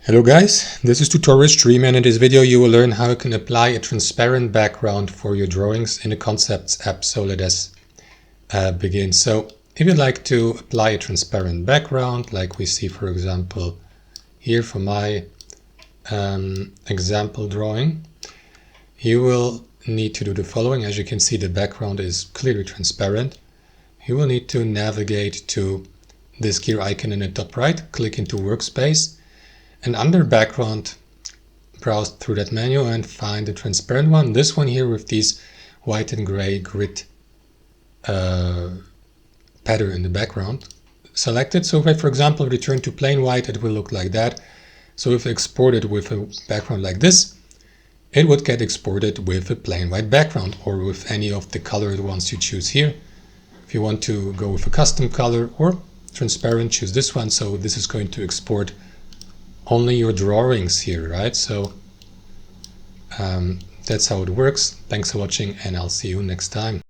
Hello guys, this is tutorial stream, and in this video you will learn how you can apply a transparent background for your drawings in the Concepts app. So let us begin. So if you'd like to apply a transparent background, like we see for example here for my example drawing, you will need to do the following. As you can see, the background is clearly transparent. You will need to navigate to this gear icon in the top right, click into Workspace, and under background, browse through that menu and find the transparent one. This one here with these white and gray grid pattern in the background. Select it. So if I, for example, return to plain white, it will look like that. So if I export it with a background like this, it would get exported with a plain white background or with any of the colored ones you choose here. If you want to go with a custom color or transparent, choose this one. So this is going to export only your drawings here, right? So that's how it works. Thanks for watching, and I'll see you next time.